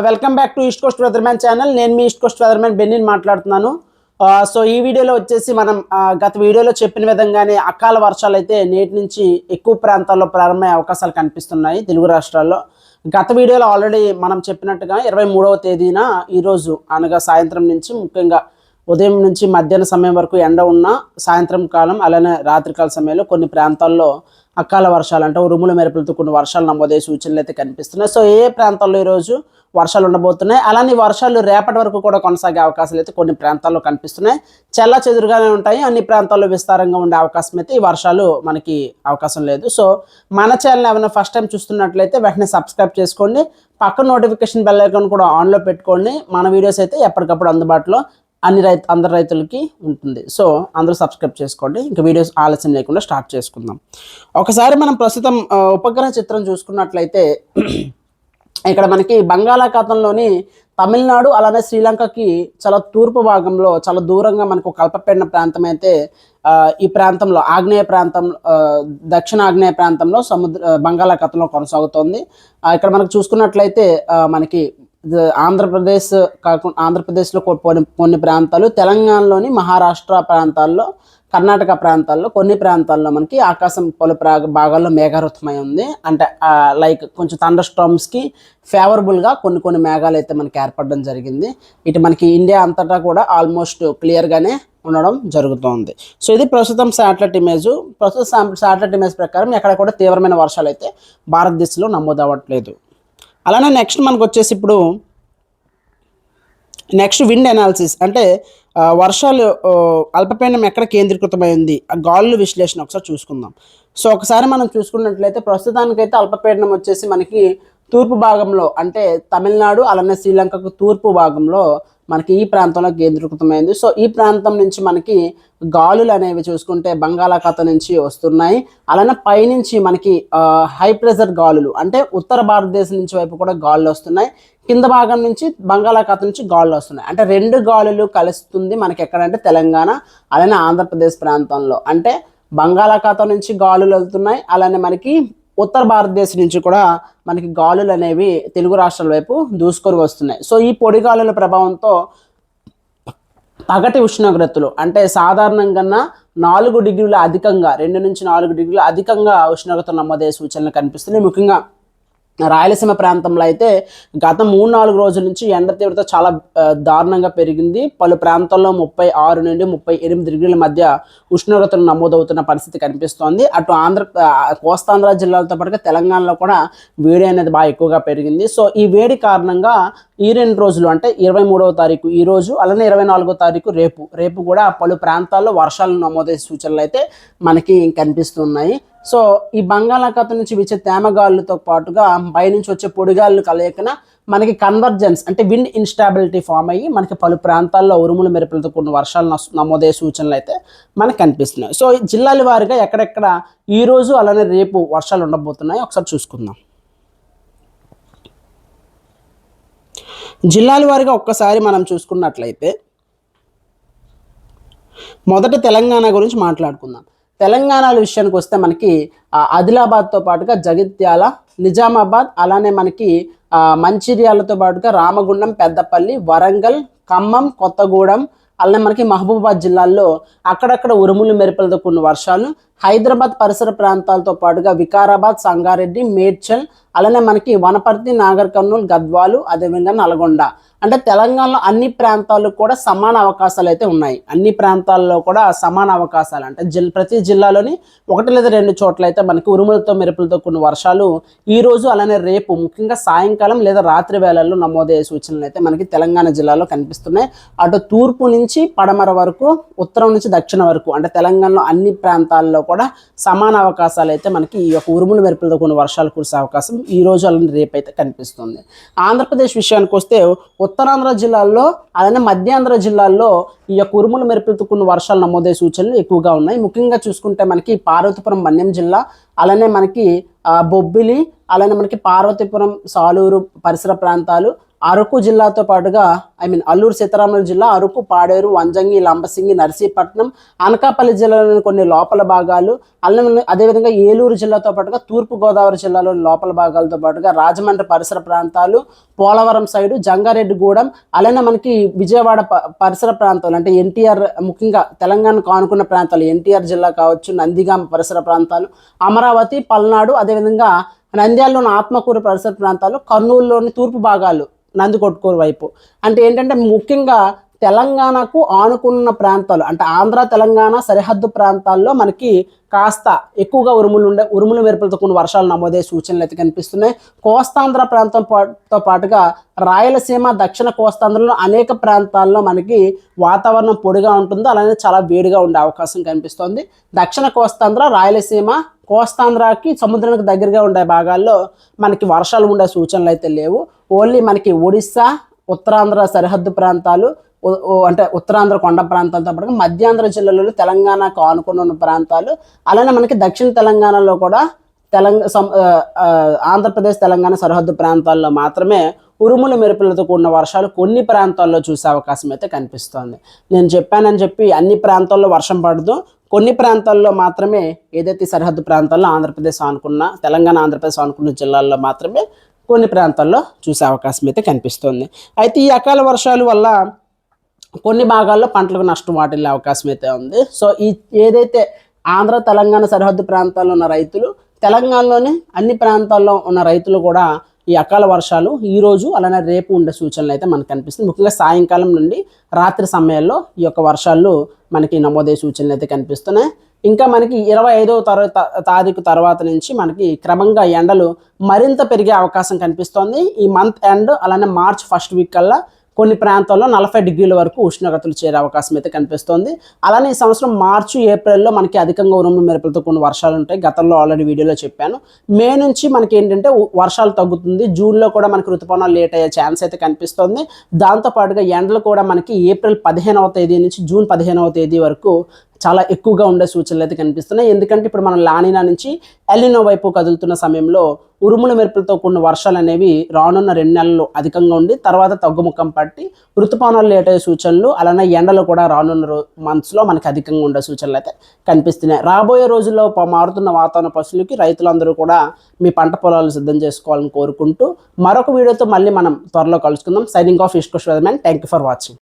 Welcome back to east Coast weatherman channel. నేను మీ east Coast weatherman బెన్నీని మాట్లాడుతున్నాను. So ఈ వీడియోలో వచ్చేసి మనం గత వీడియోలో చెప్పిన విధంగానే అకాల వర్షాలు అయితే నేటి నుంచి ఎక్కువ ప్రాంతాల్లో ప్రారంభమయ్యే అవకాశాలు కనిపిస్తున్నాయి తెలుగు రాష్ట్రాల్లో. గత వీడియోలో ఆల్రెడీ మనం చెప్పినట్టుగా 23వ తేదీన ఈరోజు అనగా సాయంత్రం నుంచి ముఖ్యంగా ఉదయం నుంచి మధ్యాహ్న సమయం వరకు ఎండ ఉన్న సాయంత్రం కాలం అలానే రాత్రికాల సమయంలో కొన్ని ప్రాంతాల్లో అకాల వర్షాలు అంటే ఉరుముల మెరుపులతో కొన్ని వర్షాలు నమోదయ్యే సూచనలు అయితే కనిపిస్తున్నాయి. సో ఏ ప్రాంతాల్లో ఈరోజు వర్షాలు ఉండబోతున్నాయి, అలానే వర్షాలు రేపటి వరకు కూడా కొనసాగే అవకాశాలు అయితే కొన్ని ప్రాంతాల్లో కనిపిస్తున్నాయి. చెల్లా చెదురుగానే ఉంటాయి, అన్ని ప్రాంతాల్లో విస్తారంగా ఉండే అవకాశం అయితే ఈ వర్షాలు మనకి అవకాశం లేదు. సో మన ఛానల్ ఏమైనా ఫస్ట్ టైం చూస్తున్నట్లయితే వెంటనే సబ్స్క్రైబ్ చేసుకోండి, పక్కన నోటిఫికేషన్ బెల్ ఐకాన్ కూడా ఆన్లో పెట్టుకోండి. మన వీడియోస్ అయితే ఎప్పటికప్పుడు అందుబాటులో అందరి రైతులకి ఉంటుంది. సో అందరూ సబ్స్క్రైబ్ చేసుకోండి. ఇంకా వీడియోస్ ఆలస్యం లేకుండా స్టార్ట్ చేసుకుందాం. ఒకసారి మనం ప్రస్తుతం ఉపగ్రహ చిత్రం చూసుకున్నట్లయితే ఇక్కడ మనకి బంగాళాఖాతంలోని తమిళనాడు అలానే శ్రీలంకకి చాలా తూర్పు భాగంలో చాలా దూరంగా మనకు అల్పపీడన ప్రాంతం అయితే ఈ ప్రాంతంలో ఆగ్నేయ ప్రాంతం దక్షిణ ఆగ్నేయ ప్రాంతంలో బంగాళాఖాతంలో కొనసాగుతోంది. ఇక్కడ మనకు చూసుకున్నట్లయితే మనకి ఆంధ్రప్రదేశ్ కాకుండా ఆంధ్రప్రదేశ్లో కొన్ని ప్రాంతాలు, తెలంగాణలోని మహారాష్ట్ర ప్రాంతాల్లో, కర్ణాటక ప్రాంతాల్లో కొన్ని ప్రాంతాల్లో మనకి ఆకాశం పలు భాగాల్లో మేఘావృతమై ఉంది. అంటే లైక్ కొంచెం థండర్ స్టార్మ్స్కి ఫేవరబుల్గా కొన్ని మేఘాలు అయితే మనకి ఏర్పడడం జరిగింది. ఇటు మనకి ఇండియా అంతటా కూడా ఆల్మోస్ట్ క్లియర్గానే ఉండడం జరుగుతుంది. సో ఇది ప్రస్తుతం శాటిలైట్ ఇమేజ్. శాటిలైట్ ఇమేజ్ ప్రకారం ఎక్కడ కూడా తీవ్రమైన వర్షాలు అయితే భారతదేశంలో నమోదవ్వట్లేదు. అలానే నెక్స్ట్ మనకు వచ్చేసి ఇప్పుడు నెక్స్ట్ విండ్ అనాలిసిస్ అంటే వర్షాలు అల్పపీడనం ఎక్కడ కేంద్రీకృతమైంది ఆ గాలుల విశ్లేషణ ఒకసారి చూసుకుందాం. సో ఒకసారి మనం చూసుకున్నట్లయితే ప్రస్తుతానికైతే అల్పపీడనం వచ్చేసి మనకి తూర్పు భాగంలో అంటే తమిళనాడు అలానే శ్రీలంకకు తూర్పు భాగంలో మనకి ఈ ప్రాంతంలో కేంద్రీకృతమైంది. సో ఈ ప్రాంతం నుంచి మనకి గాలులు అనేవి చూసుకుంటే బంగాళాఖాతం నుంచి వస్తున్నాయి. అలానే పైనుంచి మనకి హై ప్రెషర్ గాలులు అంటే ఉత్తర భారతదేశం నుంచి వైపు కూడా గాలులు వస్తున్నాయి. కింద భాగం నుంచి బంగాళాఖాతం నుంచి గాలులు వస్తున్నాయి. అంటే రెండు గాలులు కలుస్తుంది మనకి ఎక్కడంటే తెలంగాణ అలానే ఆంధ్రప్రదేశ్ ప్రాంతంలో. అంటే బంగాళాఖాతం నుంచి గాలులు వెళ్తున్నాయి, అలానే మనకి ఉత్తర భారతదేశం నుంచి కూడా మనకి గాలులు అనేవి తెలుగు రాష్ట్రాల వైపు దూసుకొని వస్తున్నాయి. సో ఈ పొడి గాలుల ప్రభావంతో పగటి ఉష్ణోగ్రతలు అంటే సాధారణంగా 4 డిగ్రీల అధికంగా 2 నుంచి 4 డిగ్రీల అధికంగా ఉష్ణోగ్రతలు నమోదయ్యే సూచనలు కనిపిస్తున్నాయి. ముఖ్యంగా రాయలసీమ ప్రాంతంలో అయితే గత 3-4 రోజుల నుంచి ఎండ తీవ్రత చాలా దారుణంగా పెరిగింది. పలు ప్రాంతాల్లో 36 నుండి 38 డిగ్రీల మధ్య ఉష్ణోగ్రతలు నమోదవుతున్న పరిస్థితి కనిపిస్తోంది. అటు కోస్తాంధ్ర జిల్లాలతో పాటుగా తెలంగాణలో కూడా వేడి అనేది బాగా ఎక్కువగా పెరిగింది. సో ఈ వేడి కారణంగా ఈ 2 రోజులు అంటే 23వ తారీఖు ఈరోజు అలానే 24వ తారీఖు రేపు కూడా పలు ప్రాంతాల్లో వర్షాలు నమోదయ్యే సూచనలు అయితే మనకి కనిపిస్తున్నాయి. సో ఈ బంగాళాఖాతం నుంచి వీచే తేమగాళ్ళతో పాటుగా పైనుంచి వచ్చే పొడిగాళ్ళు కలయికన మనకి కన్వర్జెన్స్ అంటే విండ్ ఇన్స్టాబిలిటీ ఫామ్ అయ్యి మనకి పలు ప్రాంతాల్లో ఉరుముల మెరుపులతో కొన్ని వర్షాలు నమోదయ్యే సూచనలు అయితే మనకు కనిపిస్తున్నాయి. సో జిల్లాల వారీగా ఎక్కడెక్కడ ఈరోజు అలానే రేపు వర్షాలు ఉండబోతున్నాయి ఒకసారి చూసుకుందాం. జిల్లాల వారీగా ఒక్కసారి మనం చూసుకున్నట్లయితే మొదట తెలంగాణ గురించి మాట్లాడుకుందాం. తెలంగాణ విషయానికి వస్తే మనకి ఆదిలాబాద్తో పాటుగా జగిత్యాల, నిజామాబాద్ అలానే మనకి మంచిర్యాలతో పాటుగా రామగుండం, పెద్దపల్లి, వరంగల్, ఖమ్మం, కొత్తగూడెం అలానే మనకి మహబూబాబాద్ జిల్లాల్లో అక్కడక్కడ ఉరుములు మెరుపులతో కొన్ని వర్షాలు, హైదరాబాద్ పరిసర ప్రాంతాలతో పాటుగా వికారాబాద్, సంగారెడ్డి, మేడ్చల్ అలానే మనకి వనపర్తి, నాగర్ కర్నూలు, గద్వాలు అదేవిధంగా నల్గొండ అంటే తెలంగాణలో అన్ని ప్రాంతాల్లో కూడా సమాన అవకాశాలు అయితే ఉన్నాయి. అన్ని ప్రాంతాల్లో కూడా సమాన అవకాశాలు అంటే ప్రతి జిల్లాలోని 1 లేదా 2 చోట్ల అయితే మనకి ఉరుములతో మెరుపులతో కొన్ని వర్షాలు ఈరోజు అలానే రేపు ముఖ్యంగా సాయంకాలం లేదా రాత్రి వేళల్లో నమోదయ్యే సూచనలు అయితే మనకి తెలంగాణ జిల్లాలో కనిపిస్తున్నాయి. అటు తూర్పు నుంచి పడమర వరకు, ఉత్తరం నుంచి దక్షిణ వరకు అంటే తెలంగాణలో అన్ని ప్రాంతాల్లో కూడా సమాన అవకాశాలు అయితే మనకి ఈ యొక్క ఉరుముల మెరుపులతో కొన్ని వర్షాలు కురిసే అవకాశం ఈ రోజు అలానే రేపు అయితే కనిపిస్తుంది. ఆంధ్రప్రదేశ్ విషయానికి వస్తే ఉత్తరాంధ్ర జిల్లాల్లో అలానే మధ్యాంధ్ర జిల్లాల్లో ఈ యొక్క ఉరుముల మెరుపులతో కొన్ని వర్షాలు నమోదయ్యే సూచనలు ఎక్కువగా ఉన్నాయి. ముఖ్యంగా చూసుకుంటే మనకి పార్వతీపురం, మన్యం జిల్లా అలానే మనకి బొబ్బిలి అలానే మనకి పార్వతీపురం, సాలూరు పరిసర ప్రాంతాలు అరకు జిల్లాతో పాటుగా అల్లూరు సీతారామరాజు జిల్లా, అరకు, పాడేరు, వంజంగి, లంబసింగి, నర్సీపట్నం, అనకాపల్లి జిల్లాలోని కొన్ని లోపల భాగాలు, అదేవిధంగా ఏలూరు జిల్లాతో పాటుగా తూర్పుగోదావరి జిల్లాలోని లోపల భాగాలతో పాటుగా రాజమండ్రి పరిసర ప్రాంతాలు, పోలవరం సైడు, జంగారెడ్డిగూడెం, అలానే మనకి విజయవాడ పరిసర ప్రాంతాలు అంటే ఎన్టీఆర్, ముఖ్యంగా తెలంగాణకు ఆనుకున్న ప్రాంతాలు ఎన్టీఆర్ జిల్లా కావచ్చు, నందిగామ పరిసర ప్రాంతాలు, అమరావతి, పల్నాడు, అదేవిధంగా నంద్యాలలోని ఆత్మకూరు పరిసర ప్రాంతాలు, కర్నూలులోని తూర్పు భాగాలు, నందికొట్కూరు వైపు. అంటే ఏంటంటే ముఖ్యంగా తెలంగాణకు ఆనుకున్న ప్రాంతాలు అంటే ఆంధ్ర తెలంగాణ సరిహద్దు ప్రాంతాల్లో మనకి కాస్త ఎక్కువగా ఉరుములు మెరుపులతో కొన్ని వర్షాలు నమోదయ్యే సూచనలు అయితే కనిపిస్తున్నాయి. కోస్తాంధ్ర ప్రాంతంతో పాటుగా రాయలసీమ, దక్షిణ కోస్తాంధ్రలో అనేక ప్రాంతాల్లో మనకి వాతావరణం పొడిగా ఉంటుంది, అలానే చాలా వేడిగా ఉండే అవకాశం కనిపిస్తుంది. దక్షిణ కోస్తాంధ్ర, రాయలసీమ, కోస్తాంధ్రకి సముద్రానికి దగ్గరగా ఉండే భాగాల్లో మనకి వర్షాలు ఉండే సూచనలు అయితే లేవు. ఓన్లీ మనకి ఒడిస్సా, ఉత్తరాంధ్ర సరిహద్దు ప్రాంతాలు, అంటే ఉత్తరాంధ్ర కొండ ప్రాంతాలతో పాటు మధ్యాంధ్ర జిల్లాలో తెలంగాణకు ఆనుకుని ఉన్న ప్రాంతాలు, అలానే మనకి దక్షిణ తెలంగాణలో కూడా ఆంధ్రప్రదేశ్ తెలంగాణ సరిహద్దు ప్రాంతాల్లో మాత్రమే ఉరుములు మెరుపులతో కూడిన వర్షాలు కొన్ని ప్రాంతాల్లో చూసే అవకాశం అయితే కనిపిస్తోంది. నేను చెప్పానని చెప్పి అన్ని ప్రాంతాల్లో వర్షం పడదు, కొన్ని ప్రాంతాల్లో మాత్రమే, ఏదైతే సరిహద్దు ప్రాంతాల్లో ఆంధ్రప్రదేశ్ ఆనుకున్న తెలంగాణ ఆంధ్రప్రదేశ్ ఆనుకున్న జిల్లాల్లో మాత్రమే కొన్ని ప్రాంతాల్లో చూసే అవకాశం అయితే కనిపిస్తుంది. అయితే ఈ అకాల వర్షాల వల్ల కొన్ని భాగాల్లో పంటలకు నష్టం వాటిల్లే అవకాశం అయితే ఉంది. సో ఏదైతే ఆంధ్ర తెలంగాణ సరిహద్దు ప్రాంతాల్లో ఉన్న రైతులు, తెలంగాణలోని అన్ని ప్రాంతాల్లో ఉన్న రైతులు కూడా ఈ అకాల వర్షాలు ఈరోజు అలానే రేపు ఉండే సూచనలు అయితే మనకు కనిపిస్తుంది. ముఖ్యంగా సాయంకాలం నుండి రాత్రి సమయాల్లో ఈ యొక్క వర్షాలు మనకి నమోదయ్యే సూచనలు అయితే కనిపిస్తున్నాయి. ఇంకా మనకి 25వ తారీఖు తర్వాత నుంచి మనకి క్రమంగా ఎండలు మరింత పెరిగే అవకాశం కనిపిస్తోంది. ఈ మంత్ ఎండ్ అలానే మార్చ్ ఫస్ట్ వీక్ కల్లా కొన్ని ప్రాంతాల్లో 40 డిగ్రీల వరకు ఉష్ణోగ్రతలు చేరే అవకాశం అయితే కనిపిస్తోంది. అలానే ఈ సంవత్సరం మార్చి, ఏప్రిల్లో మనకి అధికంగా ఉరుములు మెరుపులతో కొన్ని వర్షాలు ఉంటాయి. గతంలో ఆల్రెడీ వీడియోలో చెప్పాను. మే నుంచి మనకి ఏంటంటే వర్షాలు తగ్గుతుంది. జూన్లో కూడా మనకి ఋతుపవనాలు లేట్ అయ్యే ఛాన్స్ అయితే కనిపిస్తుంది. దాంతోపాటుగా ఎండలు కూడా మనకి ఏప్రిల్ 15వ తేదీ నుంచి జూన్ 15వ తేదీ వరకు చాలా ఎక్కువగా ఉండే సూచనలు అయితే కనిపిస్తున్నాయి. ఎందుకంటే ఇప్పుడు మనం లానినా నుంచి ఎల్నినో వైపు కదులుతున్న సమయంలో ఉరుముల మెరుపులతో కూడిన వర్షాలు అనేవి రానున్న 2 నెలలు అధికంగా ఉండి తర్వాత తగ్గుముఖం పట్టి ఋతుపవనాలు లేట్ అయ్యే సూచనలు, అలానే ఎండలు కూడా రానున్న మంత్స్లో మనకి అధికంగా ఉండే సూచనలు అయితే కనిపిస్తున్నాయి. రాబోయే రోజుల్లో మారుతున్న వాతావరణ పరిస్థితులకి రైతులందరూ కూడా మీ పంట పొలాలు సిద్ధం చేసుకోవాలని కోరుకుంటూ మరొక వీడియోతో మళ్ళీ మనం త్వరలో కలుసుకుందాం. Signing off east Coast weatherman. Thank you for watching.